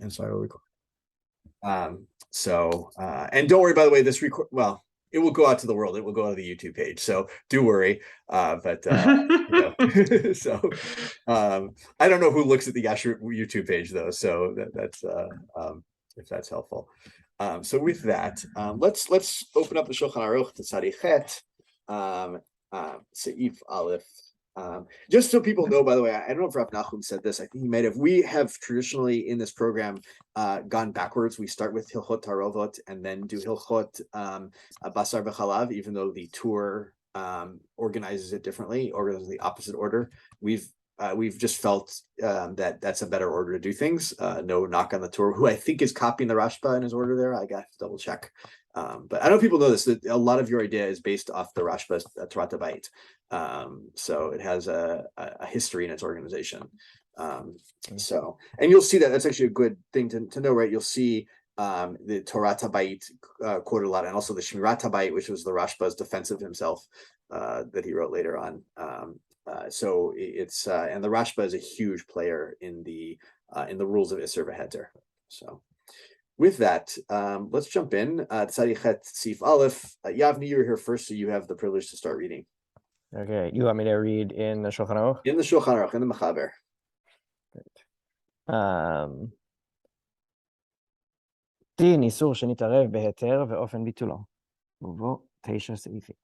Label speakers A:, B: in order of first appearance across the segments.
A: And so I will record. And don't worry, by the way, this record, well, it will go out to the world. It will go out to the YouTube page. So do worry. So I don't know who looks at the Yasher YouTube page though. So that's if that's helpful. So with that, let's open up the Shulchan Aruch to Tzadichet, Seif Aleph. Just so people know, by the way, I don't know if Rav Nachum said this. I think he might have. We have traditionally in this program gone backwards. We start with Hilchot Tarovot and then do Hilchot Basar V'Chalav, even though the tour organizes it differently, organizes the opposite order. We've just felt that that's a better order to do things. No knock on the tour, who I think is copying the Rashba in his order there. I got to double check. But I know people know this, that a lot of your idea is based off the Rashba's Torah Bait. So it has a history in its organization. So, and you'll see that that's actually a good thing to know, right? You'll see the Torah Bait quoted a lot, and also the Shmirat Bait, which was the Rashba's defense of himself that he wrote later on. So it's and the Rashba is a huge player in the rules of Isser v'Heter. So with that, let's jump in. Tzadichet Sif Aleph. Yavni, you're here first, so you have the privilege to start reading.
B: Okay, you want me to read in the Shulchan Aruch?
A: In the Shulchan Aruch, in the Mechaber.
B: דין איסור שנתערב בהיתר ואופן ביטולו. ובו 9 סעיפים.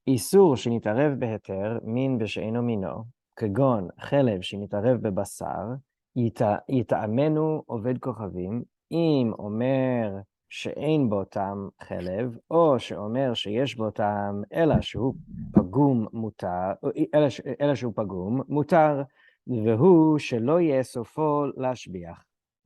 B: איסור שנתערב בהיתר מין בשאינו מינו, כגון חלב שנתערב בבשר, יטעמנו עובד כוכבים, אם אומר שאין בו טעם חלב, או שאומר שיש בו טעם אלא שהוא פגום מותר, והוא שלא יהיה סופו להשביח,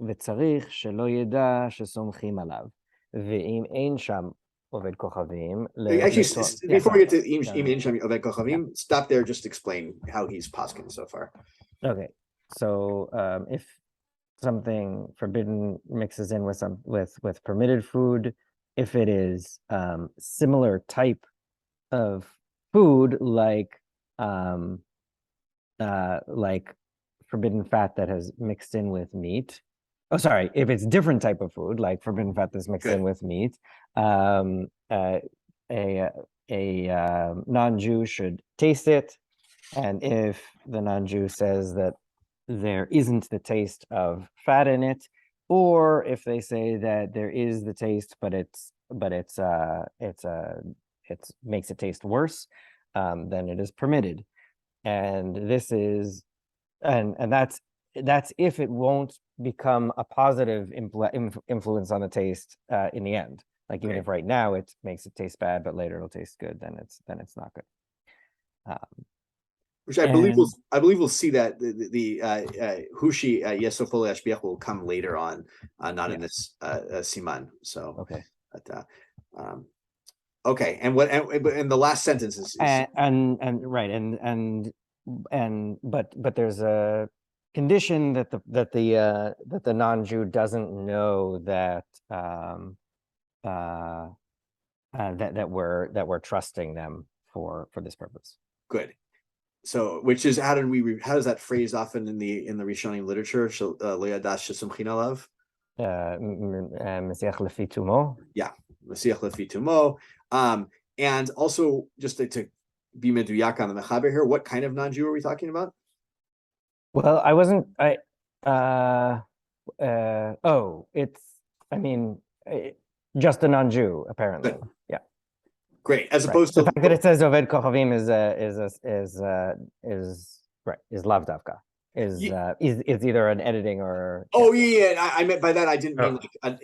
B: וצריך שלא ידע שסומכים עליו, ואם אין שם עובד כוכבים...
A: Actually, before we get to אם אין שם עובד כוכבים, stop there, just explain how he's paskin so far.
B: Okay, so if something forbidden mixes in with permitted food, if it is similar type of food, like forbidden fat that has mixed in with meat. Oh, sorry, if it's different type of food, like forbidden fat that's mixed in with meat, a non-Jew should taste it, and if the non-Jew says that there isn't the taste of fat in it, or if they say that there is the taste, but it makes it taste worse, then it is permitted. And this is, and that's if it won't become a positive influence on the taste in the end. Like even if right now it makes it taste bad, but later it'll taste good, then it's not good.
A: Which I believe we'll see that the Hushi Yesofole Ashbiach will come later on, not in this Siman. So
B: okay,
A: but, okay, and what and the last sentence is
B: but there's a condition that the non-Jew doesn't know that that we're trusting them for this purpose.
A: Good. So, which is how does that phrase often in the Rishonim literature? Le'adash shesumchin alav.
B: Mesiach lefi tumo.
A: Yeah, Mesiach lefi tumo. And also just to be meduyak on the mechaber here, what kind of non-Jew are we talking about?
B: Well, just a non-Jew apparently.
A: Good.
B: Yeah.
A: Great. As opposed to
B: the fact that it says Oved Kochavim is lavdavka. Is either an editing or...
A: Oh yeah, I meant by that I didn't mean like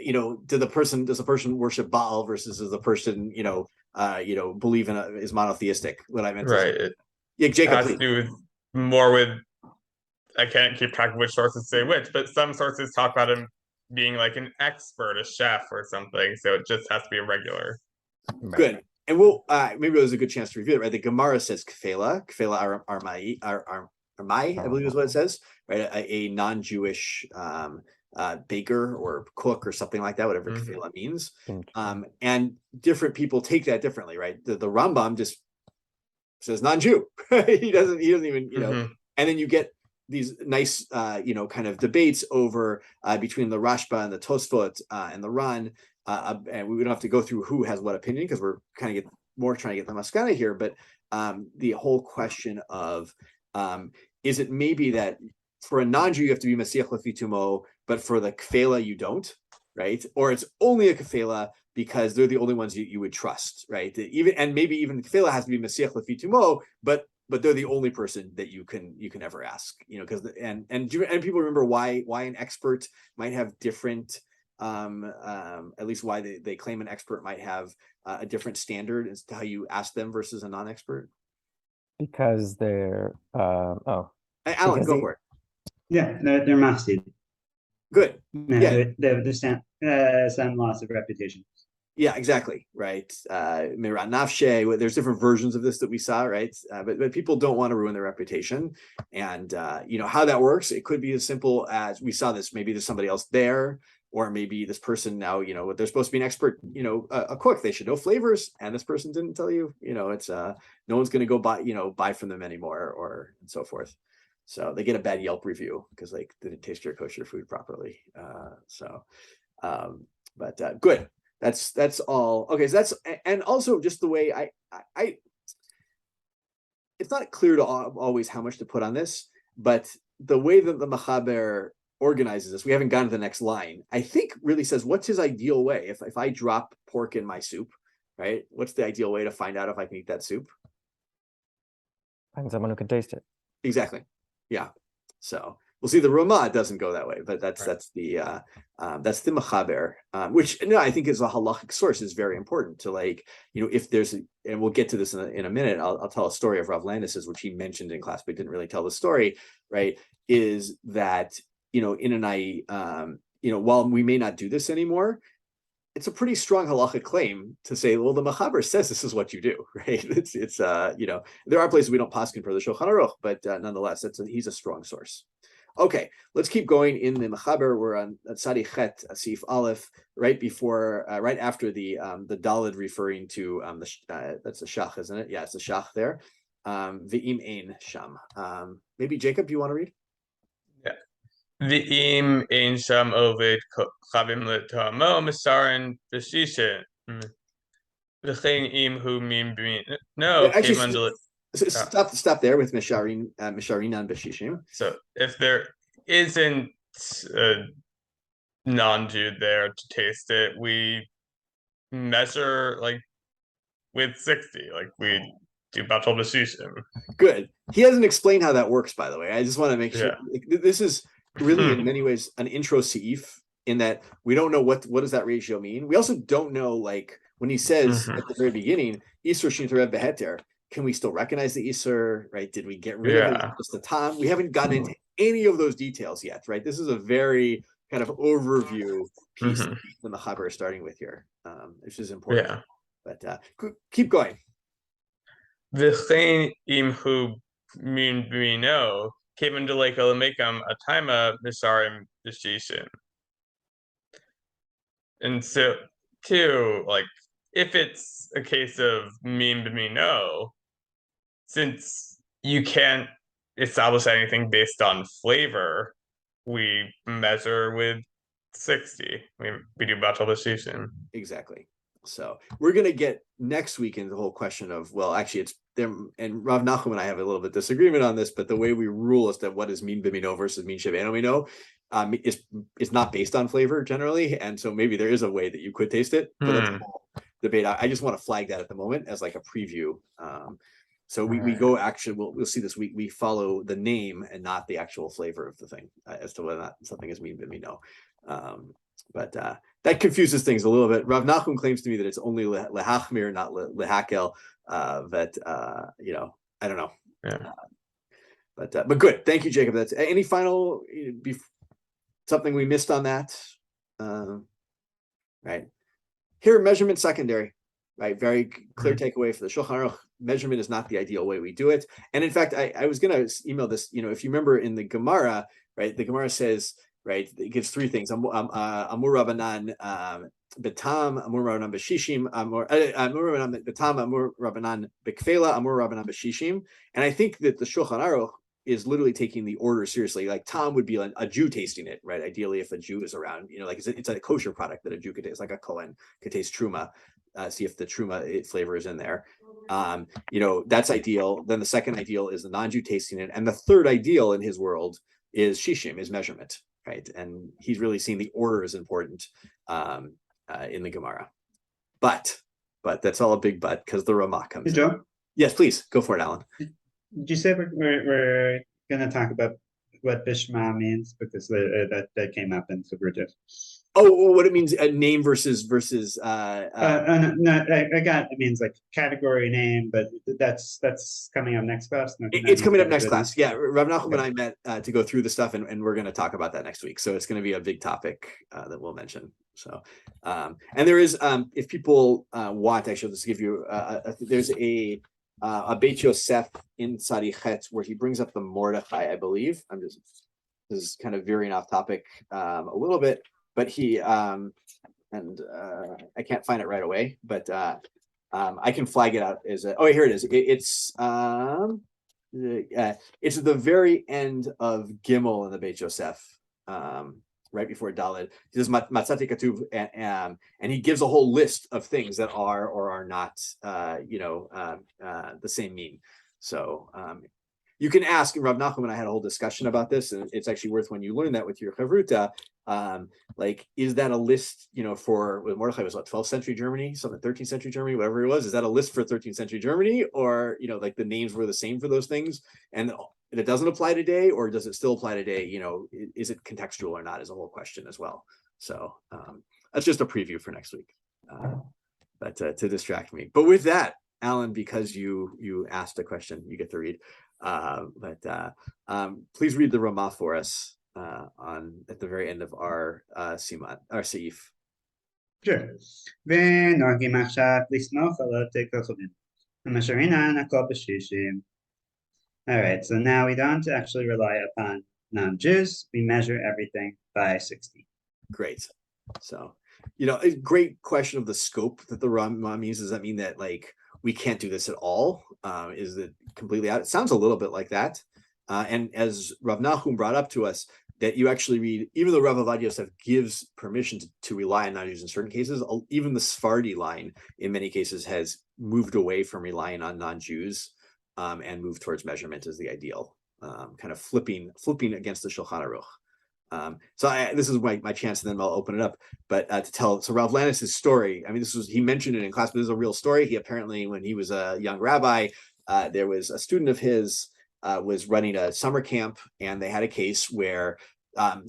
A: does the person worship Baal versus does the person believe is monotheistic? What I meant to say. Yeah, Jacob.
C: It has to do with more with, I can't keep track of which sources say which, but some sources talk about him being like an expert, a chef or something. So it just has to be a regular.
A: Good. And we'll maybe there's a good chance to review it, right? The Gemara says kfela armai, I believe is what it says, right? A non-Jewish baker or cook or something like that, whatever kfela means. And different people take that differently, right? The Rambam just says non-Jew. he doesn't even, and then you get these nice, kind of debates over between the Rashba and the Tosfot and the Ran, and we don't have to go through who has what opinion because we're kind of trying to get the maskana here. But the whole question of is it maybe that for a non-Jew you have to be Masiach Lefi Tumo, but for the Kfela you don't, right? Or it's only a Kfela because they're the only ones you would trust, right? Maybe even Kfela has to be Masiach Lefi Tumo, but they're the only person that you can ever ask, because and people remember why an expert might have different, at least why they claim an expert might have a different standard as to how you ask them versus a non-expert.
B: Because they're
A: Alan,
B: because
A: go for it.
D: Yeah, they're mafsid.
A: Good.
D: Yeah, they have the same loss of reputation.
A: Yeah, exactly. Right. Mirat Nafshe, there's different versions of this that we saw, right? But people don't want to ruin their reputation. And, how that works, it could be as simple as we saw this. Maybe there's somebody else there, or maybe this person now, they're supposed to be an expert, a cook. They should know flavors. And this person didn't tell you, it's no one's going to go buy from them anymore or and so forth. So they get a bad Yelp review because they didn't taste your kosher food properly. But good. That's all. Okay, so that's, and also just the way I it's not clear to always how much to put on this, but the way that the Machaber organizes this, we haven't gotten to the next line, I think really says what's his ideal way. If I drop pork in my soup, right? What's the ideal way to find out if I can eat that soup?
B: Find someone who can taste it.
A: Exactly. Yeah. So we'll see. The Ramah doesn't go that way, but that's the Machaber, which I think is a halachic source is very important to if there's and we'll get to this in a minute. I'll tell a story of Rav Landis's, which he mentioned in class, but didn't really tell the story. Right? Is that while we may not do this anymore, it's a pretty strong halachic claim to say, well, the Machaber says this is what you do, right? It's there are places we don't paskin for the Shulchan Aruch, but nonetheless, he's a strong source. Okay, let's keep going in the Machaber. We're on Tzadi Chet, seif Aleph, right after the Dalid referring to that's the Shach, isn't it? Yeah, it's the Shach there. V'im ein sham. Maybe Jacob, you want to read?
C: Yeah. V'im ein sham ovid chavim l'tamo misarin v'shishin. V'chein im hu mim b'min. No,
A: actually, stop there with Misharinan b'shishim.
C: So if there isn't a non-Jew there to taste it, we measure with 60, we do batal b'shishim.
A: Good. He hasn't explained how that works, by the way. I just want to make sure this is really in many ways an intro seif in that we don't know what does that ratio mean. We also don't know when he says at the very beginning, Isur Shintarev Beheter. Can we still recognize the Isur, right? Did we get rid of it just the time? We haven't gotten into any of those details yet, right? This is a very kind of overview piece that the Machaber is starting with here, which is important. Yeah. But keep going.
C: V'chein im hu min b'mino kevin deleka lemekam atayma misarim b'shishin. And so, too, if it's a case of min b'mino, since you can't establish anything based on flavor, we measure with 60. We do batal b'shishin.
A: Exactly. So we're going to get next week into the whole question of, well, actually it's them, and Rav Nachum and I have a little bit of disagreement on this, but the way we rule is that what is min b'mino versus min shev'eno mino is not based on flavor generally. And so maybe there is a way that you could taste it, but that's a whole debate. I just want to flag that at the moment as a preview. So we go actually, we'll see this week, we follow the name and not the actual flavor of the thing as to whether or not something is min b'mino. But that confuses things a little bit. Rav Nachum claims to me that it's only lehachmir, not lehakel. But I don't know.
C: Yeah.
A: But good. Thank you, Jacob. That's any final something we missed on that. Right here, measurement secondary. Right, very clear takeaway for the Shulchan Aruch. Measurement is not the ideal way we do it. And in fact, I was going to email this. If you remember in the Gemara, right, the Gemara says. Right, it gives three things. Amur Rabbanan Betam, Amur Rabbanan B'Shishim, Amur Rabbanan Betam, Amur Rabbanan B'Kfela, Amur Rabbanan B'Shishim. And I think that the Shulchan Aruch is literally taking the order seriously. Like Tom would be a Jew tasting it, right? Ideally, if a Jew is around, like it's a kosher product that a Jew could taste, like a Kohen could taste truma, see if the truma flavor is in there. That's ideal. Then the second ideal is the non-Jew tasting it, and the third ideal in his world is shishim, is measurement, right? And he's really seen the order is important in the Gemara, but that's all a big but because the Ramah comes in.
D: Joe?
A: Yes, please go for it, Alan.
D: Did you say we're going to talk about what Bishma means? Because that came up in Subrutif.
A: Oh, what it means, a name versus
D: no, I got it means like category name, but that's coming up next class.
A: It's coming up next class. Yeah, Rav Nachum and I met to go through the stuff, and we're going to talk about that next week. So it's going to be a big topic that we'll mention. So, and there is, if people want, actually, let's give you, there's a Beit Yosef in Tzadichet where he brings up the Mordechai, I believe. This is kind of veering off topic a little bit, but he, I can't find it right away, but I can flag it out as here it is. It's at the very end of Gimel in the Beit Yosef, right before Daled. He says Matzati Katuv, and he gives a whole list of things that are or are not, the same mean. So you can ask, and Rav Nachum and I had a whole discussion about this, and it's actually worth when you learn that with your chavruta, is that a list, for Mordechai was what, 12th century Germany, something 13th century Germany, whatever it was, is that a list for 13th century Germany, or, like the names were the same for those things, and it doesn't apply today, or does it still apply today? Is it contextual or not is a whole question as well. So that's just a preview for next week, but to distract me. But with that, Alan, because you asked a question, you get to read. Please read the Ramah for us at the very end of our Siman, our seif.
D: Sure. ונוהגים עכשיו לסמוך על התקלחים, אשר אינן הכל בשישים. All right, so now we don't actually rely upon non-Jews. We measure everything by 60.
A: Great. So, a great question of the scope that the Ramah means. Does that mean that we can't do this at all? Is it completely out? It sounds a little bit like that. And as Rav Nachum brought up to us, that you actually read, even though Rav Avad Yosef gives permission to rely on non-Jews in certain cases, even the Sephardi line in many cases has moved away from relying on non-Jews and moved towards measurement as the ideal, kind of flipping against the Shulchan Aruch. So this is my chance, and then I'll open it up. But to tell, so Rav Landis' story, he mentioned it in class, but this is a real story. He apparently, when he was a young rabbi, there was a student of his was running a summer camp, and they had a case where I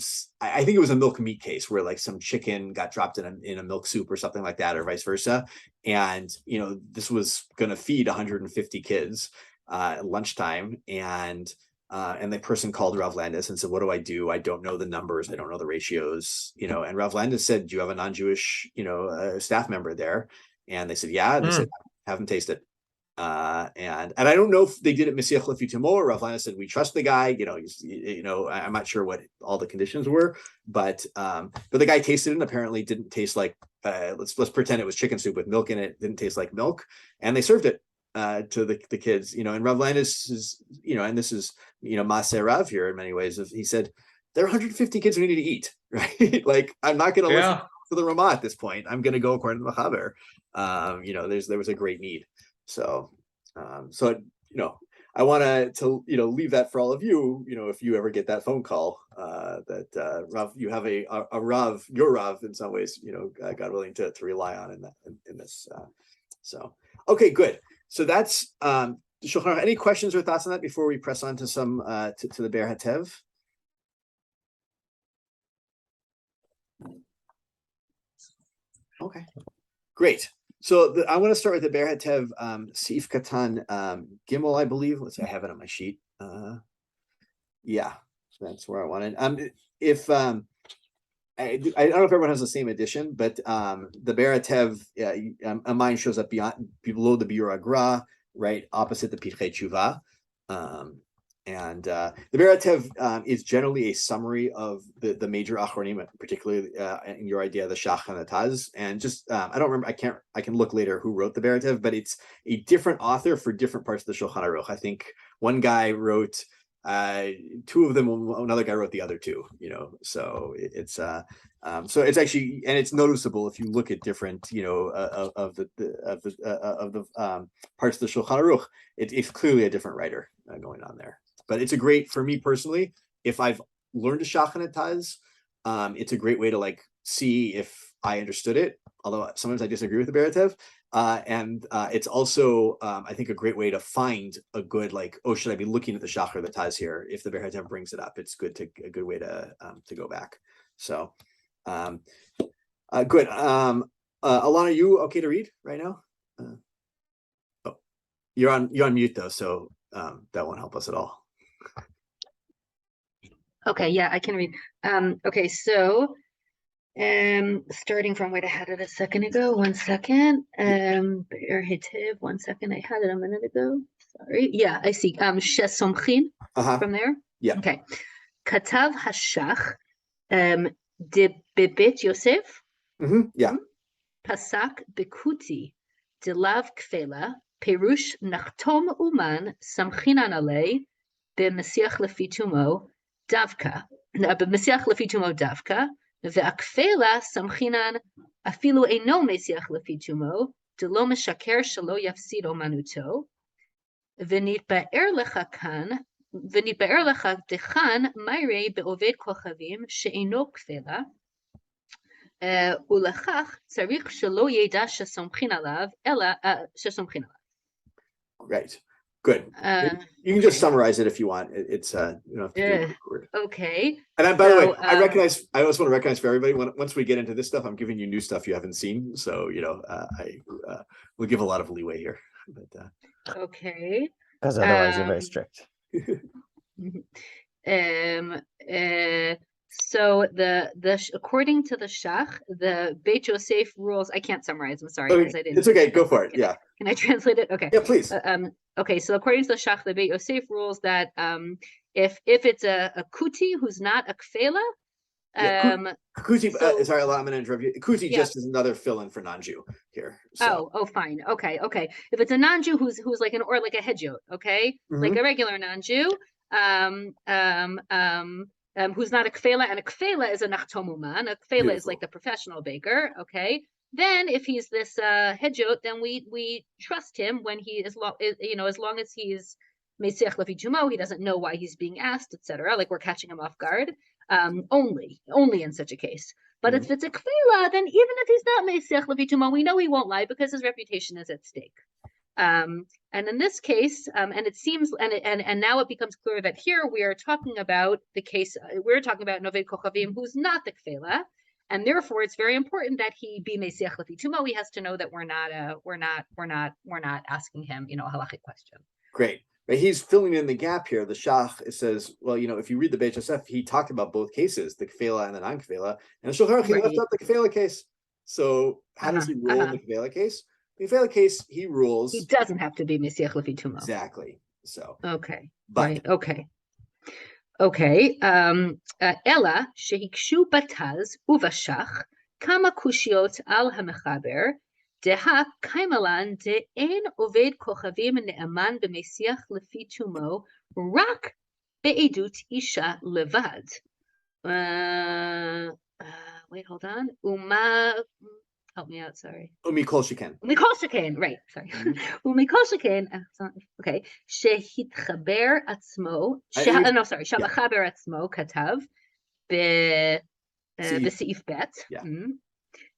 A: think it was a milk meat case where some chicken got dropped in a milk soup or something like that, or vice versa. And, this was going to feed 150 kids at lunchtime. And the person called Rav Landis and said, "What do? I don't know the numbers. I don't know the ratios." And Rav Landis said, "Do you have a non-Jewish, staff member there?" And they said, "Yeah." And they said, "Have them taste it." And I don't know if they did it Messiach Lefi Timo, or Rav Landis said, "We trust the guy." I'm not sure what all the conditions were, but the guy tasted it and apparently didn't taste like. Let's pretend it was chicken soup with milk in it. Didn't taste like milk, and they served it to the kids, and Rav Landis is, and this is, Maaseh Rav here in many ways. He said, there are 150 kids who need to eat, right? I'm not going to listen to the Ramah at this point. I'm going to go according to the Chaber. There was a great need. So, I want to leave that for all of you, if you ever get that phone call, that Rav, you have a Rav, your Rav in some ways, God willing to rely on in this. So, okay, good. So that's Shulchan. Any questions or thoughts on that before we press on to some to the Be'er Hatev? Okay, great. So I want to start with the Be'er Hatev seif katan gimel, I believe. Let's see, I have it on my sheet. Yeah, so that's where I wanted. If I don't know if everyone has the same edition, but the Be'er Hatev, mine shows up below the Biur Agra, right opposite the Pitchei Tshuva. And the Be'er Hatev is generally a summary of the major Achronim, particularly in your idea, the Shach and the Taz. And just I don't remember. I can look later who wrote the Be'er Hatev, but it's a different author for different parts of the Shulchan Aruch. I think one guy wrote two of them, another guy wrote the other two, so it's actually, and it's noticeable if you look at different, of the parts of the Shulchan Aruch, it's clearly a different writer going on there. But it's a great, for me personally, if I've learned to shachan taz, it's a great way to like see if I understood it, although sometimes I disagree with the Beratev. And it's also, I think, a great way to find a good, like, oh, should I be looking at the Shachar, the Taz here? If the Beratev brings it up, it's a good way to go back. So, good. Alana, you okay to read right now? Oh, you're on mute though, so that won't help us at all.
E: Okay, yeah, I can read. Okay, so starting from where I had it a second ago. 1 second. Be'er hitiv. 1 second. I had it a minute ago. Sorry. Yeah, I see. Shesomchin from there.
A: Yeah.
E: Okay. Katav hashach. De bebet Yosef.
A: Yeah.
E: Pasak bekuti. De lav kfela. Perush nachtom uman. Samchinan alei. B'mesiach lefitumo. Davka. B'mesiach lefitumo davka. והכפלה סמכינן אפילו אינו מסיח לפי תומו, דלא משקר שלא יפסיד אומנותו, ונתבאר לך דכאן מיירי בעובד כוכבים שאינו כפלה, ולכך צריך שלא ידע שסומכין עליו, אלא שסומכין עליו.
A: Right. Good. You can just summarize it if you want. It's you don't have to do it.
E: Okay.
A: And then, by the way, I also want to recognize for everybody, once we get into this stuff, I'm giving you new stuff you haven't seen. So, I will give a lot of leeway here. But
E: okay.
B: Because otherwise you're very strict.
E: So according to the Shach, the Beit Yosef rules. I can't summarize. I'm sorry because I didn't.
A: It's okay. Go for it. Yeah.
E: Can I translate it? Okay.
A: Yeah, please.
E: Okay. So according to the Shach, the Beit Yosef rules that if it's a kuti who's not a kfela,
A: kuti. Sorry, I'm going to interrupt you. Kuti just is another fill-in for non-Jew here. So.
E: Oh, fine. Okay. If it's a non-Jew who's like a hedjot, okay, like a regular non-Jew, who's not a kfela, and a kfela is a nachtomuman. A kfela is like the professional baker. Okay. Then if he's this hedjot, then we trust him when he is, as long as he's mesiach lefi tumo, he doesn't know why he's being asked, etc. Like we're catching him off guard. Only in such a case. But if it's a kfela, then even if he's not mesiach lefi tumo, we know he won't lie because his reputation is at stake. And in this case, and it seems, and now it becomes clear that here we are talking about the case. We're talking about Noved Kochavim, who's not the kfela, and therefore it's very important that he be mesiach lefi tumo. He has to know that we're not asking him, a halachic question.
A: Great. But he's filling in the gap here. The Shach, it says, well, if you read the Beit Yosef, he talked about both cases, the kfela and the non-kfela, and the Shulchan Aruch, he left out the kfela case. So how does he rule in the kfela case? The kfela case, he rules.
E: He doesn't have to be mesiach lefi tumo.
A: Exactly. So.
E: Okay.
A: But.
E: Right. Okay. Ella shehikshu bataz uvashach kama kushiot al hamechaber. Deha kaimalan de ein oved kochavim ne'aman b'mesiach lefi tumo rak be'edut isha levad. Wait, hold on. Help me out, sorry.
A: Umikol sheken.
E: Right, sorry. Umikol sheken, okay. Shehitchaber atzmo, shabachaber atzmo katav b'seif bet.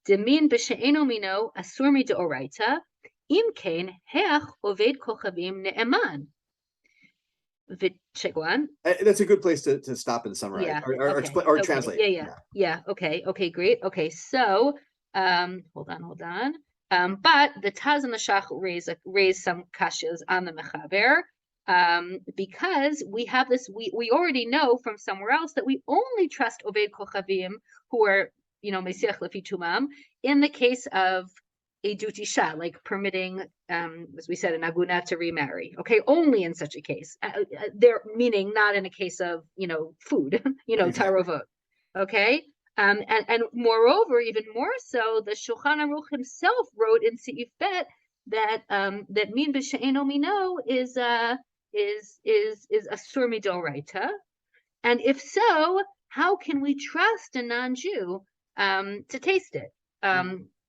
E: Demin b'she'eno mino asur midoraita, im kain heach oved kochavim ne'eman.
A: That's a good place to stop and summarize or translate.
E: Yeah. Okay, great. Okay, so hold on. But the Taz and the Shach raise some kashas on the mechaber, because we have this. We already know from somewhere else that we only trust oved kochavim who are mesiach lefi tumam in the case of a duty shah, like permitting, as we said, an aguna to remarry. Okay, only in such a case. They're meaning not in a case of food, tarovot. Okay. And moreover, even more so, the Shulchan Aruch himself wrote in seif bet that min b'she'eno mino is is asur midoraita? And if so, how can we trust a non-Jew to taste it?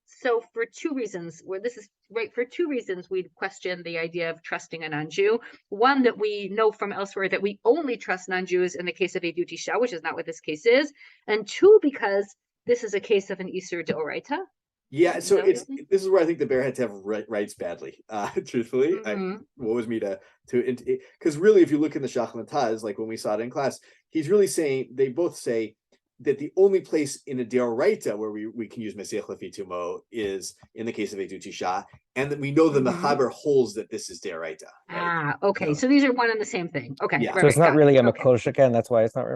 E: So for two reasons, for two reasons, we'd question the idea of trusting a non-Jew. One, that we know from elsewhere that we only trust non-Jews in the case of Edut Isha, which is not what this case is. And two, because this is a case of an Isur Deoraita.
A: Yeah, so this is where I think the Bear had to have writes badly. Truthfully, what was me to because really, if you look in the Shach and Taz, like when we saw it in class, he's really saying, they both say that the only place in a Deoraita where we can use Mesiach Lefi Tumo is in the case of Edut Isha, and that we know the Mechaber holds that this is Deoraita. Right?
E: Okay. So these are one and the same thing. Okay.
A: Yeah.
B: So it's not really a Makoshika, and that's why it's not.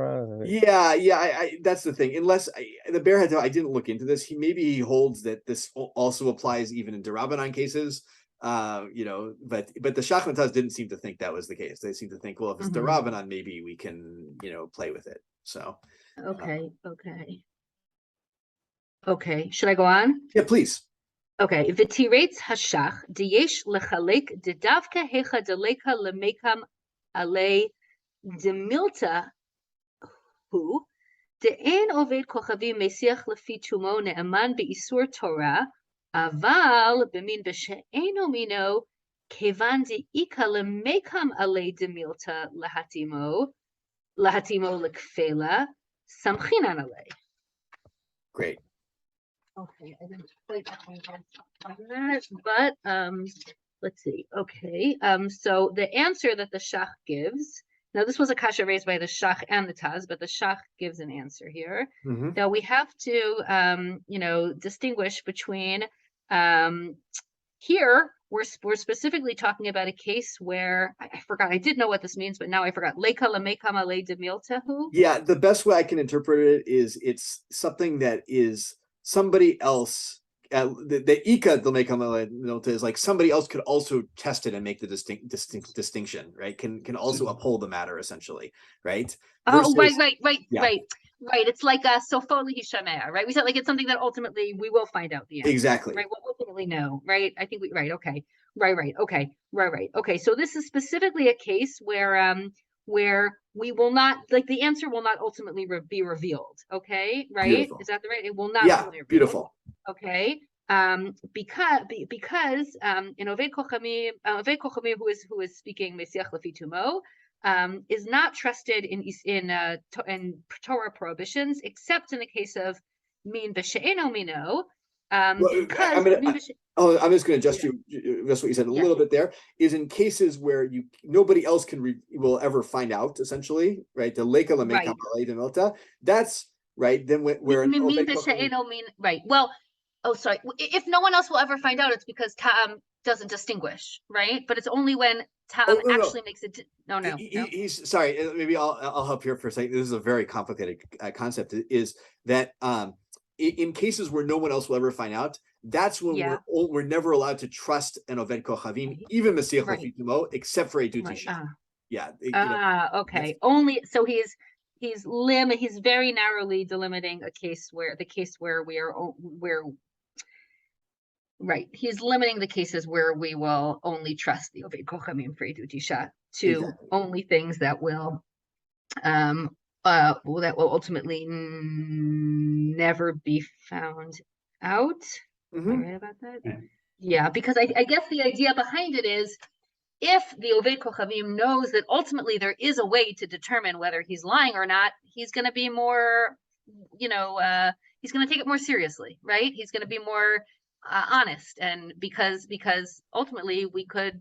A: Yeah. I that's the thing. Unless the Bear had to, I didn't look into this. Maybe he holds that this also applies even in Derabanan cases. But the Shach and Taz didn't seem to think that was the case. They seem to think, well, if it's Derabanan, maybe we can play with it. So.
E: Okay. Should I go on?
A: Yeah, please.
E: Okay. V'tiretz hashach diyesh lechalek dedavka hecha deleka lemekam alei demilta hu de'en oved kochavim mesiach lefi tumo ne'eman be'isur Torah aval b'min b'she'eno mino kevan de'ika lemekam alei demilta lahatimo lekfela samchinan alei.
A: Great.
E: Okay, I didn't quite on that, but let's see. Okay, so the answer that the Shach gives, now this was a kasha raised by the Shach and the Taz, but the Shach gives an answer here. Now we have to, distinguish between here. We're specifically talking about a case where I forgot. I did know what this means, but now I forgot. Leika lemekam alei demiltahu. Yeah,
A: the best way I can interpret it is it's something that is somebody else. The ika lemekam alei demilta is like somebody else could also test it and make the distinction, right? Can also uphold the matter essentially, right?
E: Versus, right. It's like a sofoli hishameh, right? We said like it's something that ultimately we will find out the answer.
A: Exactly.
E: Right. We'll ultimately know, right? I think okay. Right. Okay. So this is specifically a case where we will not, like, the answer will not ultimately be revealed. Okay. Right.
A: Beautiful.
E: Is that the right? It will not.
A: Yeah. Beautiful.
E: Okay. Because in Oved Kochamim, who is speaking Mesiach Lefi Tumo, is not trusted in Torah prohibitions, except in the case of min b'she'eno mino.
A: I'm just going to adjust just what you said a little bit there. Is in cases where nobody else will ever find out, essentially, right? The leika lemekam alei demilta. That's right. Then where
E: min b'she'eno min, right? Well, sorry. If no one else will ever find out, it's because Ta'am doesn't distinguish, right? But it's only when Ta'am actually makes it. No.
A: He's sorry. Maybe I'll help here for a second. This is a very complicated concept. Is that in cases where no one else will ever find out, that's when we're never allowed to trust an Oved Kochavim, even Mesiach Lefi Tumo, except for Edut Isha.
E: Okay. Only so he's very narrowly delimiting the case where he's limiting the cases where we will only trust the Oved Kochamim for Edut Isha to only things that will ultimately never be found out. Am I right about that? Yeah, because I guess the idea behind it is, if the Oved Kochavim knows that ultimately there is a way to determine whether he's lying or not, he's going to be more, he's going to take it more seriously, right? He's going to be more honest, and because ultimately we could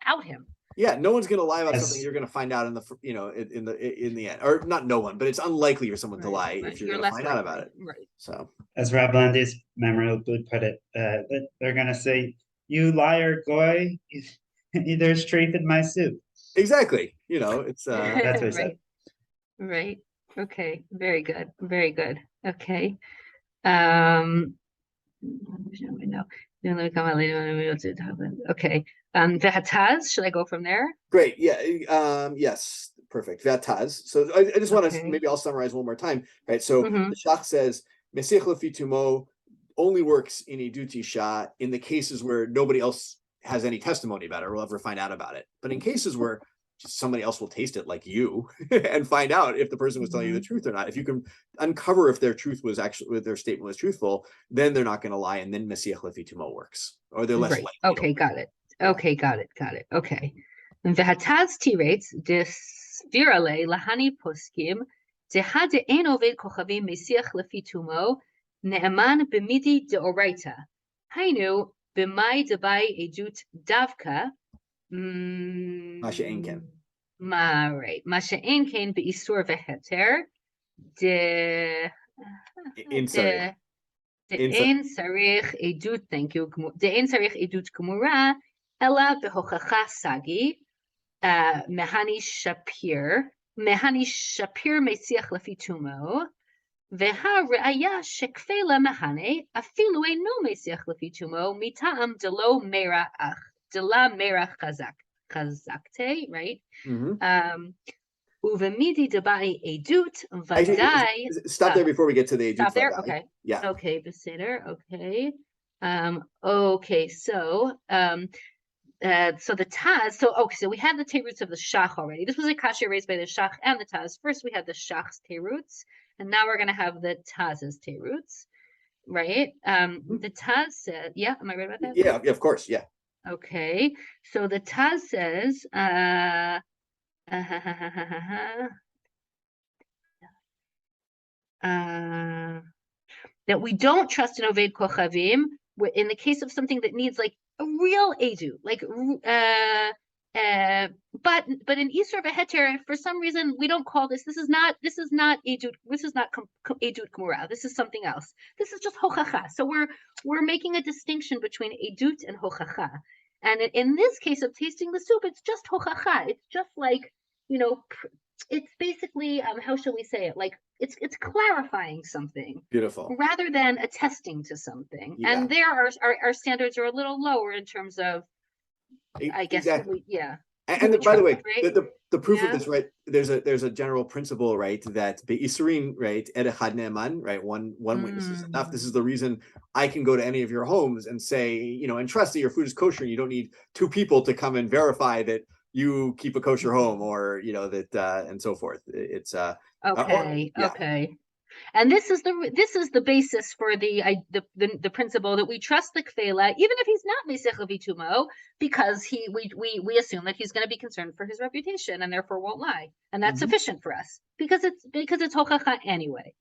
E: out him.
A: Yeah, no one's going to lie about something you're going to find out in the end, or not no one, but it's unlikely for someone to lie if you're going to find out about it. Right. So,
D: as Rab Landy's memorable put it, they're going to say, "You liar, goy! There's treif in my soup."
A: Exactly. It's
D: that's what I said.
E: Right. Okay. Very good. Okay. Okay. Ve'hataz, should I go from there?
A: Great. Yeah. Yes. Perfect. Ve'hataz. So I just want to, maybe I'll summarize one more time. Right. So the Shach says Mesiach Lefi Tumo only works in Edut Isha in the cases where nobody else has any testimony about it or will ever find out about it. But in cases where somebody else will taste it like you and find out if the person was telling you the truth or not. If you can uncover if their their statement was truthful, then they're not going to lie, and then Mesiach Lefi Tumo works, or they're less
E: Right.
A: likely.
E: Okay, got it. Okay, got it. Okay. V'hataz tirates desvirale lahani poskim dehad ein oved kochavim mesiach lefi tumo ne'eman b'midi deoraita. Hainu b'mai debai edut davka.
A: Masha Enken.
E: Right. Masha Enken be'isur v'heter de De'en sarich edut, thank you. De'en sarich edut gemura ela behochacha sagi mehani shapir mesiach lefi tumo veha re'aya shekfela mehane afilu eino mesiach lefi tumo mitam delo mera chazakte, right? Uvemidi debai edut vadai.
A: Stop there before we get to the edut.
E: Stop there.
A: Vadai.
E: Okay.
A: Yeah.
E: Okay, Beseder. Okay. Okay. So the Taz. So we had the teruts of the Shach already. This was a kasha raised by the Shach and the Taz. First we had the Shach's teruts, and now we're going to have the Taz's teruts, right? The Taz said, yeah. Am I right about that?
A: Yeah. Of course. Yeah.
E: Okay. So the Taz says, that we don't trust in Oved Kochavim in the case of something that needs like a real edu, like but in Isur v'Heter, for some reason we don't call this. This is not edut. This is not edut gemura. This is something else. This is just hochacha. So we're making a distinction between edut and hochacha. And in this case of tasting the soup, it's just hochacha. It's just like, it's basically how shall we say it? Like it's clarifying something.
A: Beautiful.
E: Rather than attesting to something.
A: Yeah.
E: And there our standards are a little lower in terms of, I guess,
A: exactly.
E: And
A: by the way,
E: right?
A: the proof of this, right? There's a general principle, right? That be'isurin, right? Ed echad ne'eman, right? One witness is enough. This is the reason I can go to any of your homes and say, and trust that your food is kosher. You don't need two people to come and verify that you keep a kosher home, or that and so forth. It's
E: okay. And this is the basis for the principle that we trust the kfela, even if he's not Mesiach Lefi Tumo, because we assume that he's going to be concerned for his reputation and therefore won't lie, and that's sufficient for us because it's hochacha anyway.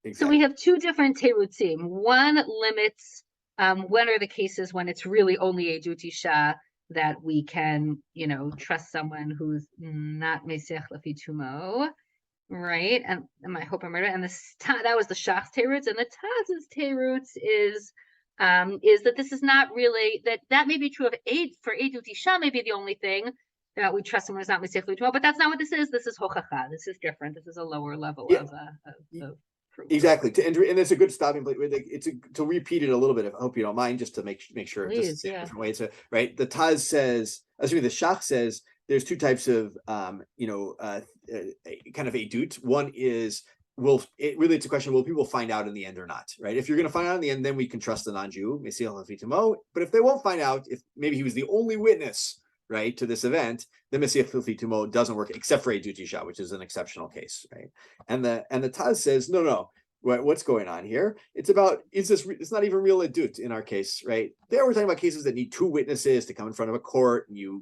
E: Exactly. So we have two different terutzim. One limits when are the cases when it's really only a dutisha that we can trust someone who's not Mesiach Lefi Tumo. Right, and I hope I'm right. And that was the Shach's teruts, and the Taz's teruts is that this is not really that may be true of for edut isha, may be the only thing that we trust someone who's not Mesiach Lefi Tumo, but that's not what this is. This is hochacha. This is different. This is a lower level of proof.
A: Exactly, and it's a good stopping place. It's to repeat it a little bit. I hope you don't mind, just to make sure.
E: Please,
A: just different ways. So, right, the Taz says, the Shach says, there's two types of kind of edut. One is it's a question, will people find out in the end or not, right? If you're going to find out in the end, then we can trust the non-Jew, Mesiach Lefi Tumo. But if they won't find out, if maybe he was the only witness, right, to this event, then Mesiach Lefi Tumo doesn't work, except for edut isha, which is an exceptional case, right? And the Taz says, no. What's going on here? It's not even real edut in our case, right? There we're talking about cases that need two witnesses to come in front of a court, and you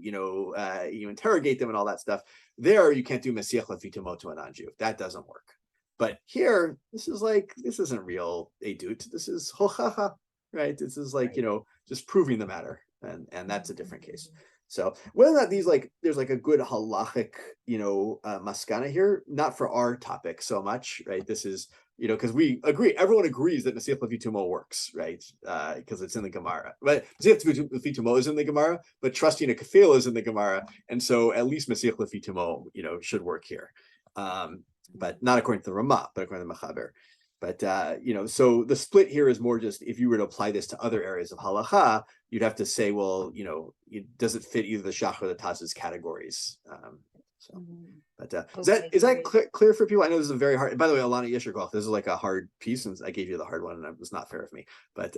A: interrogate them and all that stuff. There you can't do Mesiach Lefi Tumo to a non-Jew. That doesn't work. But here, this isn't real edut. This is hochacha, right? This is like, just proving the matter, and that's a different case. So whether or not there's like a good halachic, maskana here, not for our topic so much, right? This is, because we agree, everyone agrees that Mesiach Lefi Tumo works, right? Because it's in the Gemara. But Mesiach Lefi Tumo is in the Gemara, but trusting a kafel is in the Gemara, and so at least Mesiach Lefi Tumo, should work here. But not according to the Ramah, but according to the Mechaber. But so the split here is more just, if you were to apply this to other areas of halacha, you'd have to say, well, does it fit either the Shach or the Taz's categories? But is that clear for people? I know this is a very hard. By the way, Alana Yesherkoff, this is like a hard piece, and I gave you the hard one, and it was not fair of me. But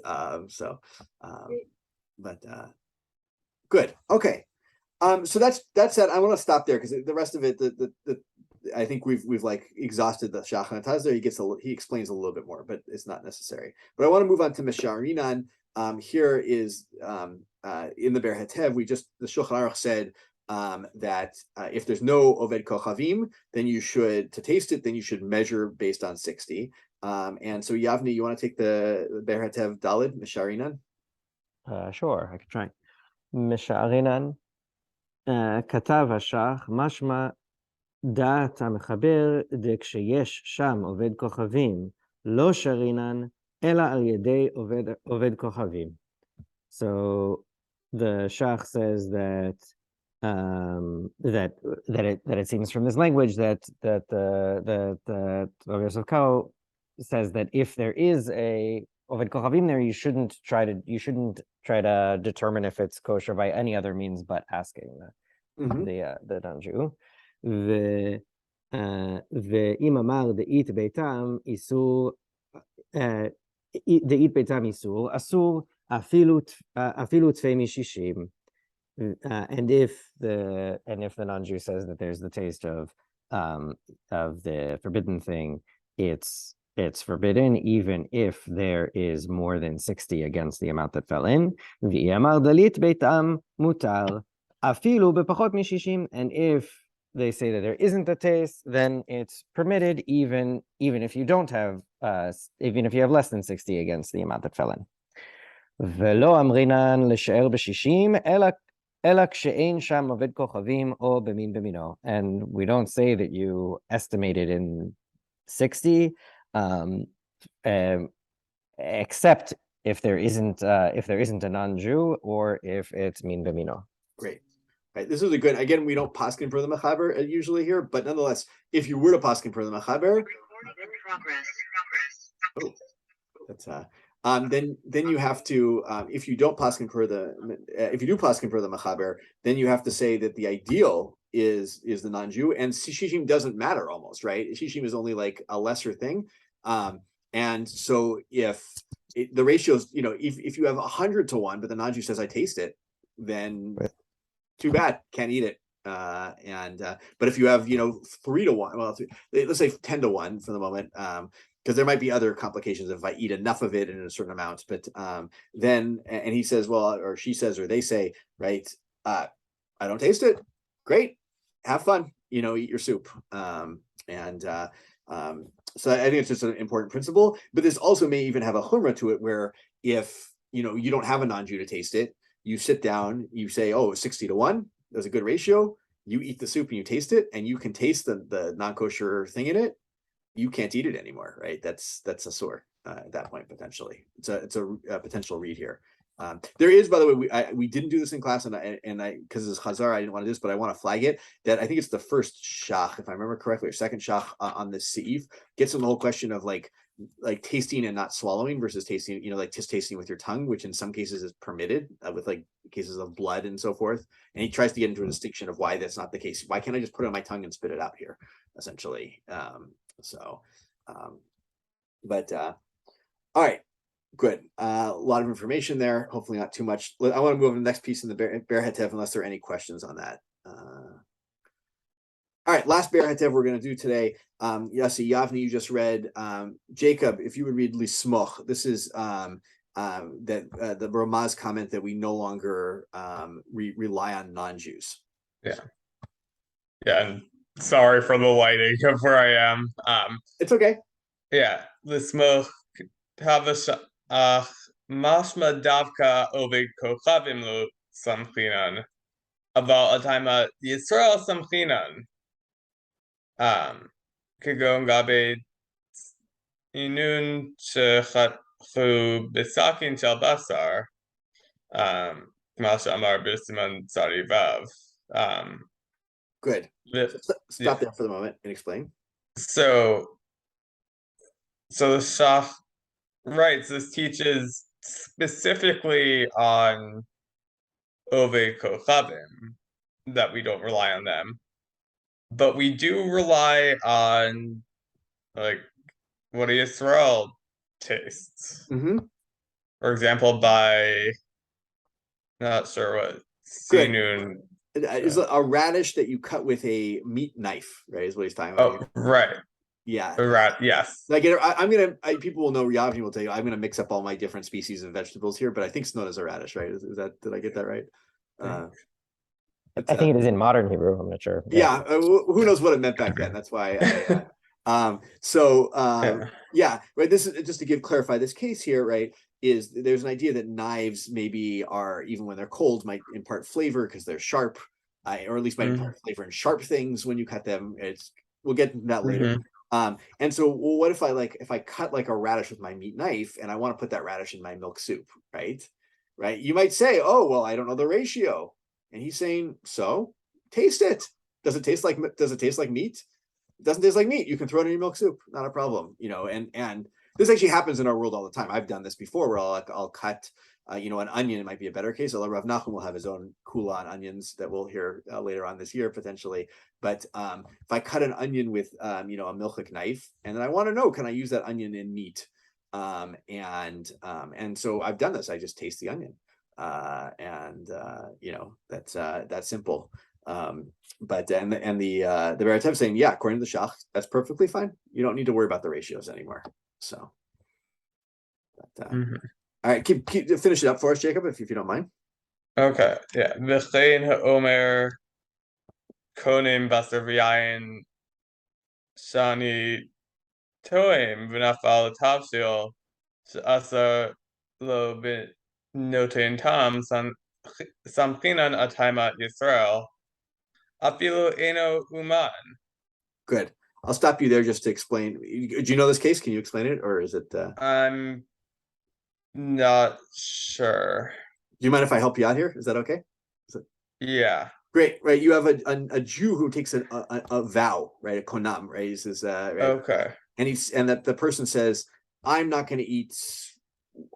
A: good. Okay. So that's it. I want to stop there because the rest of it, I think we've like exhausted the shach and taz there. He explains a little bit more, but it's not necessary. But I want to move on to misharinan. Here is in the Ber Hetev, the Shulchan Aruch said that if there's no oved kochavim, then to taste it, then you should measure based on 60. And so Yavni, you want to take the Ber Hetev Dalid misharinan?
B: Sure, I can try. משערינן, כתב השח, משמע דעת המחבר דכשיש שם עובד כוכבים, לא שרינן, אלא על ידי עובד כוכבים. So the Shach says that it seems from this language that the Rav Yosef Karo says that if there is a Oved Kochavim there, you shouldn't try to determine if it's kosher by any other means but asking the non-Jew. ואם אמר דאית ביתם איסור, דאית ביתם איסור, אסור אפילו תפי משישים. And if the non-Jew says that there's the taste of the forbidden thing, it's forbidden even if there is more than 60 against the amount that fell in. ואמר דלית ביתם מותר אפילו בפחות מ-60, and if they say that there isn't a taste, then it's permitted even if you don't have even if you have less than 60 against the amount that fell in. ולא אמרינן לשער ב-60 אלא כשאין שם עובד כוכבים או במין במינו. And we don't say that you estimate it in 60 except if there isn't a non-Jew or if it's min b'mino.
A: Great. Right. This is a good. Again, we don't paskin for the mechaber usually here, but nonetheless, if you were to paskin for the mechaber, then you have to. If you don't paskin for if you do paskin for the mechaber, then you have to say that the ideal is the non-Jew, and shishim doesn't matter almost, right? Shishim is only like a lesser thing. And so if the ratios, if you have 100 to 1, but the non-Jew says I taste it, then too bad, can't eat it. But if you have 3 to 1, well, let's say 10 to 1 for the moment, because there might be other complications if I eat enough of it in a certain amount. But then, and he says, well, or she says, or they say, right, I don't taste it. Great, have fun, eat your soup. So I think it's just an important principle, but this also may even have a chumrah to it where if, you don't have a non-Jew to taste it, you sit down, you say, oh, 60 to 1, that's a good ratio. You eat the soup and you taste it, and you can taste the non-kosher thing in it. You can't eat it anymore, right? That's a sore at that point, potentially. It's a potential read here. There is, by the way, we didn't do this in class, and I because it's chazarah, I didn't want to do this, but I want to flag it that I think it's the first shach, if I remember correctly, or second shach on this seif, gets in the whole question of like tasting and not swallowing versus tasting, like just tasting with your tongue, which in some cases is permitted with like cases of blood and so forth. And he tries to get into a distinction of why that's not the case. Why can't I just put it on my tongue and spit it out here, essentially? All right. Good. A lot of information there. Hopefully not too much. I want to move on to the next piece in the Ber Hetev unless there are any questions on that. All right, last Ber Hetev we're going to do today. Yossi, Yavni, you just read. Jacob, if you would read Lismoch. This is the Ramaz comment that we no longer rely on non-Jews.
C: Yeah, and sorry for the lighting of where I am.
A: It's okay.
C: Yeah, Lismoch Havasha. Mashma davka oved kochavim lo samchinan. Aval atayma Yisrael samchinan. Kagon gabe inun shechatchu bisakin shel basar. Masha amar b'siman tzari vav.
A: Good. Stop there for the moment and explain.
C: So the shach. Right, so this teaches specifically on Oved Kochavim, that we don't rely on them. But we do rely on, like, what Yisrael tastes.
A: Mm-hmm.
C: For example, by, not sure what, Sinun
A: is a radish that you cut with a meat knife, right? Is what he's talking about
C: Oh,
A: here.
C: right.
A: Yeah.
C: Right. Yes.
A: Like people will know. Yavni will tell you. I'm gonna mix up all my different species of vegetables here, but I think it's known as a radish, right? Is that? Did I get that right?
B: I think it is in modern Hebrew. I'm not sure.
A: Yeah. Who knows what it meant back then? That's why yeah. Right. This is just to clarify this case here, right? Is there's an idea that knives maybe are, even when they're cold, might impart flavor because they're sharp, or at least might impart flavor in sharp things when you cut them. We'll get into that later. And so, well, what if I cut like a radish with my meat knife and I want to put that radish in my milk soup, right? Right. You might say, oh, well, I don't know the ratio. And he's saying, so taste it. Does it taste like meat? It doesn't taste like meat. You can throw it in your milk soup. Not a problem. And this actually happens in our world all the time. I've done this before where I'll cut, an onion. It might be a better case. Although Rav Nachum will have his own kula on onions that we'll hear later on this year, potentially. But if I cut an onion with, a milchik knife, and then I want to know, can I use that onion in meat? And so I've done this. I just taste the onion. That's simple. But the Baratev saying, yeah, according to the Shach, that's perfectly fine. You don't need to worry about the ratios anymore. So, all right, keep finish it up for us, Jacob, if you don't mind.
C: Okay, yeah. V'chein ha'omer konim basar v'yayin shani toim v'nafal tavsil asar lo b'notein tam samchinan ataimat Yisrael afilu eno uman.
A: Good. I'll stop you there just to explain. Do you know this case? Can you explain it, or is it?
C: I'm not sure.
A: Do you mind if I help you out here? Is that okay?
C: Yeah.
A: Great. Right. You have a Jew who takes a vow, right? A konam, right? He says, right?
C: Okay.
A: And that the person says, I'm not going to eat.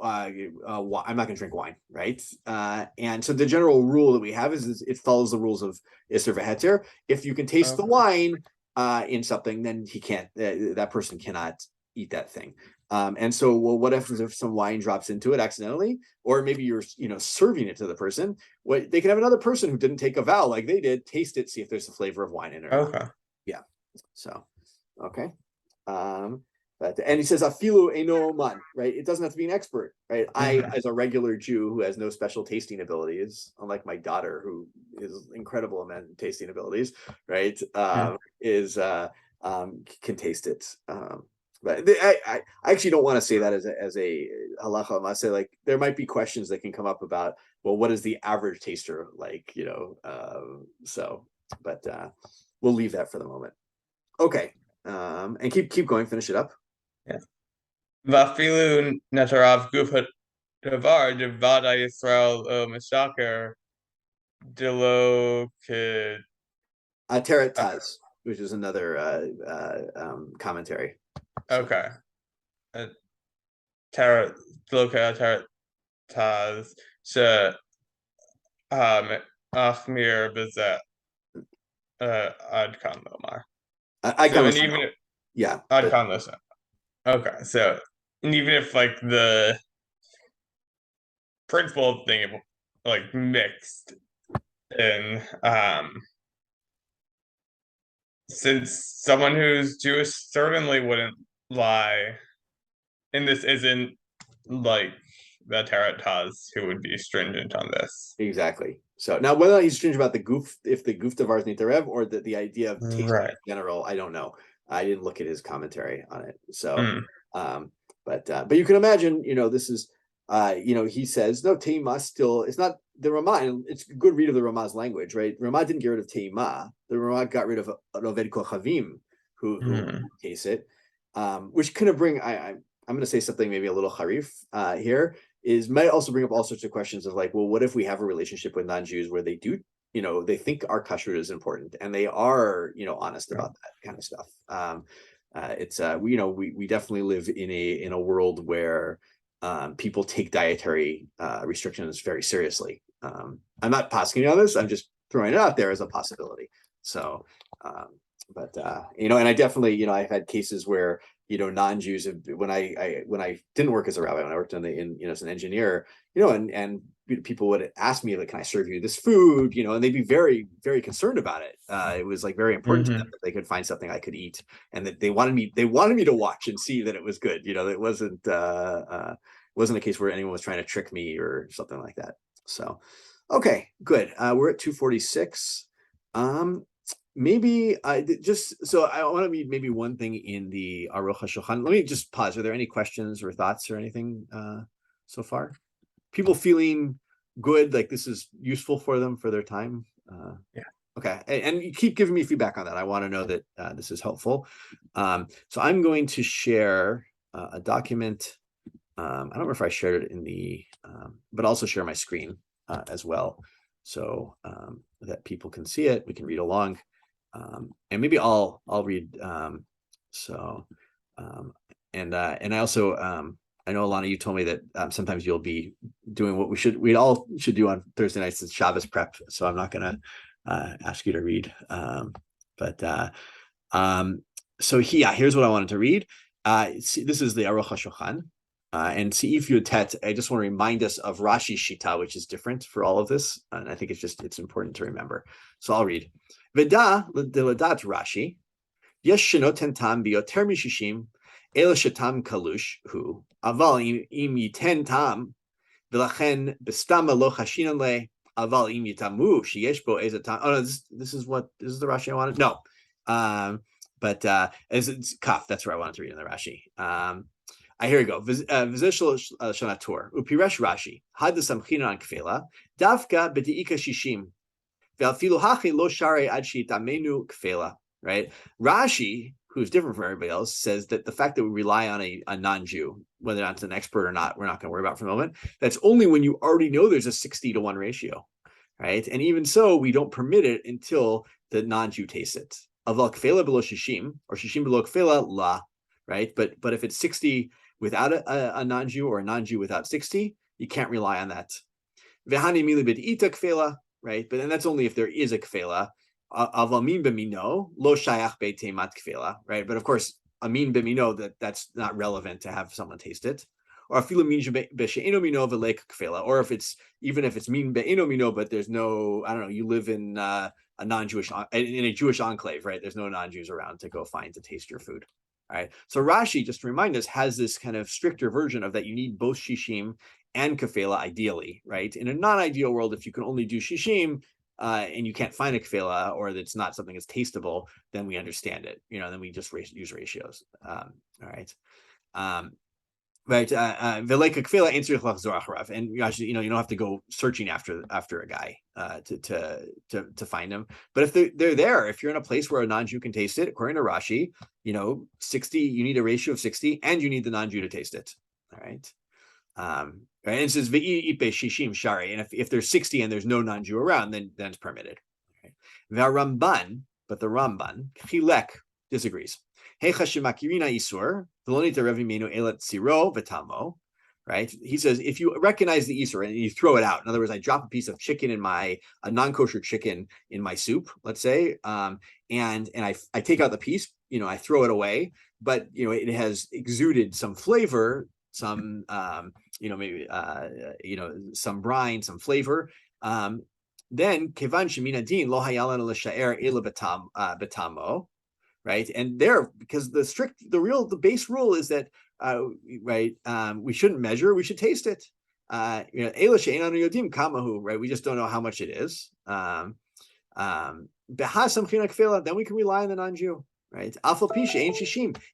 A: I'm not going to drink wine, right? And so the general rule that we have is it follows the rules of Isser v'Heter. If you can taste the wine in something, then he can't. That person cannot eat that thing. And so, well, what if some wine drops into it accidentally, or maybe you're, serving it to the person? What they can have another person who didn't take a vow like they did, taste it, see if there's a flavor of wine in it.
C: Okay.
A: Yeah. So, okay. And he says afilu eno man, right? It doesn't have to be an expert, right? I, as a regular Jew who has no special tasting abilities, unlike my daughter who is incredible in tasting abilities, right? Can taste it. But I actually don't want to say that as a halacha. I say, like, there might be questions that can come up about, well, what is the average taster like, but we'll leave that for the moment. Okay. And keep going, finish it up.
C: Yeah. Vafilu netarav gufat davar devada Yisrael mishaker delo kid
A: Teret Taz, which is another commentary.
C: Okay. Teret Teret Taz she achmir bezet adkan lomar.
A: Yeah.
C: Adkan listen. Okay, so and even if like the principal thing like mixed in since someone who's Jewish certainly wouldn't lie, and this isn't like the Teret Taz who would be stringent on this.
A: Exactly. So now whether he's stringent about the goof, if the goof davar is nitarev, or the idea of tasting in general, I don't know. I didn't look at his commentary on it. So but you can imagine, this is he says no, teima still, it's not the Ramah, it's a good read of the Ramah's language, right? Ramah didn't get rid of teima. The Ramah got rid of Oved Kochavim who case it, which kind of bring I'm going to say something maybe a little harif here, might also bring up all sorts of questions of like, well, what if we have a relationship with non-Jews where they do, they think our kashrut is important and they are, honest about that kind of stuff. It's we definitely live in a world where people take dietary restrictions very seriously. I'm not posking on this. I'm just throwing it out there as a possibility. So, and I definitely, I've had cases where, non-Jews, when I didn't work as a rabbi, when I worked as an engineer, and people would ask me, like, can I serve you this food, and they'd be very, very concerned about it. It was like very important to them that they could find something I could eat, and that they wanted me to watch and see that it was good. It wasn't a case where anyone was trying to trick me or something like that. So, okay, good. We're at 246. Maybe I want to read maybe one thing in the Aruch HaShulchan. Let me just pause. Are there any questions or thoughts or anything so far? People feeling good, like this is useful for them for their time?
C: Yeah. Okay.
A: And you keep giving me feedback on that. I want to know that this is helpful. So I'm going to share a document. I don't remember if I shared it in the, but also share my screen as well, so that people can see it. We can read along, and maybe I'll read. And I also I know, Alana, you told me that sometimes you'll be doing what we all should do on Thursday nights, is Shabbos prep. So I'm not going to ask you to read. So here's what I wanted to read. This is the Aruch HaShulchan. And seif Yud Tet, I just want to remind us of Rashi's Shita, which is different for all of this. And I think it's important to remember. So I'll read. Veda ledat Rashi, yesh shenoten tam biyoter mishishim, el shetam kalush hu, aval im yiten tam, v'lachen bestama lo chashinan le, aval im yitamu sheyesh bo eza tam. Oh no, this is the Rashi I wanted. No, but it's kaf. That's where I wanted to read in the Rashi. Here we go. V'zeshel shanatur upiresh Rashi had the samchina on kfela davka b'diika shishim ve'afilu hachi lo share ad shitamenu kfela. Right, Rashi, who's different from everybody else, says that the fact that we rely on a non-Jew, whether or not it's an expert or not, we're not going to worry about for the moment. That's only when you already know there's a 60-to-1 ratio, right? And even so, we don't permit it until the non-Jew tastes it. Aval kfela below shishim or shishim below kfela la, right? But if it's 60 without a non-Jew or a non-Jew without 60, you can't rely on that. Vehani mili b'ita kfela, right? But then that's only if there is a kfela. Avamin b'mino lo shayach be'temat kfela, right? But of course, amin b'mino, that's not relevant to have someone taste it. Or afilu min b'she'eno mino v'leik kfela, or if it's min be'eno mino, but there's no, I don't know, you live in a non-Jewish, in a Jewish enclave, right? There's no non-Jews around to go find to taste your food. All right. So Rashi, just to remind us, has this kind of stricter version of that. You need both shishim and kefela, ideally, right? In a non-ideal world, if you can only do shishim and you can't find a kefela, or it's not something that's tasteable, then we understand it. Then we just use ratios. All right. Right. Veleka kfela answer chazarah, and you actually, you don't have to go searching after a guy to find him. But if they're there, if you're in a place where a non-Jew can taste it, according to Rashi, 60, you need a ratio of 60, and you need the non-Jew to taste it. All right. Right. And it says ve'ipe shishim shari, and if there's 60 and there's no non-Jew around, then it's permitted. Okay. Ramban, but the Ramban chilek disagrees. Right? He says, if you recognize the isur and you throw it out, in other words, I drop a piece of chicken a non-kosher chicken in my soup, let's say, and I take out the piece, I throw it away, but it has exuded some flavor, some maybe some brine, some flavor. Then kevan shemina din lo hayalan l'sha'er ela betamo. Right, and because the base rule is that we shouldn't measure, we should taste it. Right, we just don't know how much it is. Then we can rely on the non-Jew, right?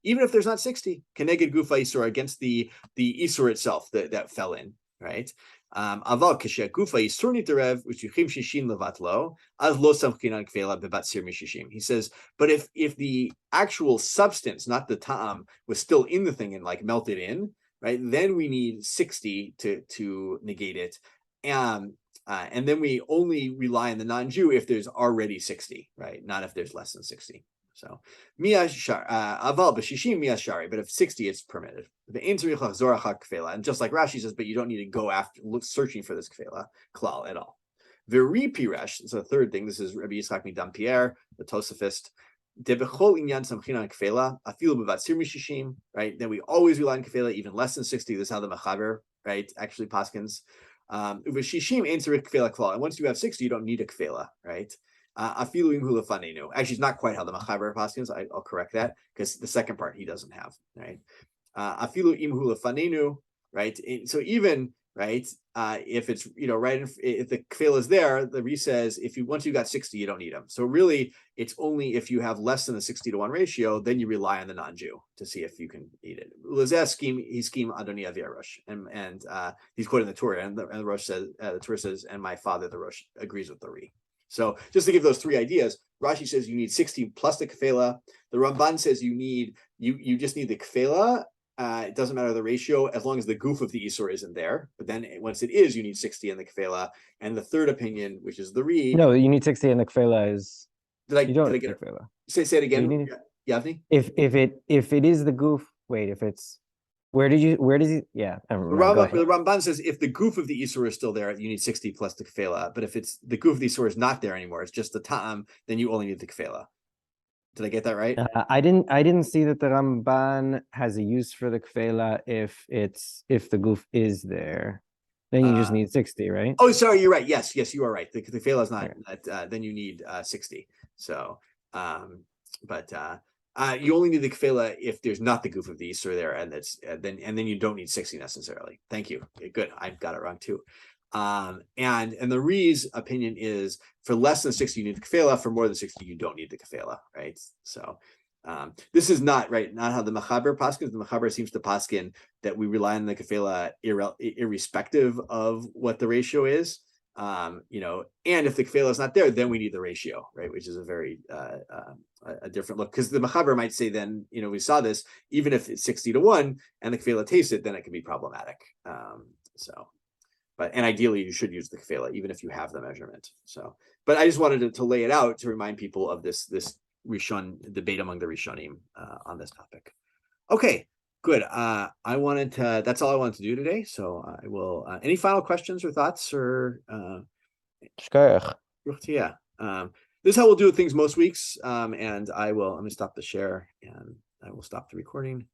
A: Even if there's not 60, keneged gufa isur, against the isur itself that fell in, right? Aval gufa isur nitarev u'shuchim shishin levatlo az lo samchinan kfela bebatzir mishishim. He says, but if the actual substance, not the ta'am, was still in the thing and like melted in, right, then we need 60 to negate it, and then we only rely on the non-Jew if there's already 60, right, not if there's less than 60. So aval b'shishim miyas shari, but if 60, it's permitted. And just like Rashi says, but you don't need to go searching for this kfela klal at all. V'ri piresh is the third thing. This is Rabbi Yitzchak Midam Pierre, the Tosafist. debechol inyan samchin on kfela afilu bevatzir mishishim, right? Then we always rely on kfela, even less than 60. This is how the machaber, right, actually paskins. Uveshishim ain't tzarich kfela klal. And once you have 60, you don't need a kfela, right? Afilu im hu lefanenu. Actually, it's not quite how the machaber paskins. I'll correct that because the second part he doesn't have, right? Afilu im hu lefanenu, right? So even, right, if it's, right, if the kfela is there, the Re says once you got 60, you don't need them. So really, it's only if you have less than a 60-to-1 ratio, then you rely on the non-Jew to see if you can eat it. Lezeh scheme, he scheme Adoni Avi Rosh, and he's quoting the Torah, and the Rosh says, the Torah says, and my father, the Rosh, agrees with the Re. So just to give those three ideas, Rashi says you need 60 plus the kfela. The Ramban says you just need the kfela. It doesn't matter the ratio as long as the goof of the Isur isn't there. But then once it is, you need 60 in the kefela. And the third opinion, which is the Re.
B: No, you need 60 in the kefela is.
A: You don't need the kefela. Say it again, Yavni.
B: If it is the goof, wait, if it's where does he? Yeah,
A: the Ramban says if the goof of the Isur is still there, you need 60 plus the kefela. But if it's the goof of the Isur is not there anymore, it's just the ta'am, then you only need the kefela. Did I get that right?
B: I didn't see that the Ramban has a use for the kfela if the goof is there. Then you just need 60, right?
A: Oh, sorry, you're right. Yes, you are right. The kfela is not. Then you need 60. So, but you only need the kfela if there's not the goof of the Isur there, and then you don't need 60 necessarily. Thank you. Good. I got it wrong too. And the Re's opinion is for less than 60 you need the kefela, for more than 60 you don't need the kefela, right? So this is not how the machaber paskins. The machaber seems to paskin that we rely on the kefela irrespective of what the ratio is, and if the kefela is not there, then we need the ratio, right? Which is a very a different look, because the machaber might say then, we saw this, even if it's 60-to-1 and the kefela tastes it, then it can be problematic. And ideally you should use the kefela, even if you have the measurement. So, but I just wanted to lay it out to remind people of this Rishon debate among the Rishonim on this topic. Okay, good. That's all I wanted to do today. So I will, any final questions or thoughts or? Yeah. This is how we'll do things most weeks. And let me stop the share and I will stop the recording.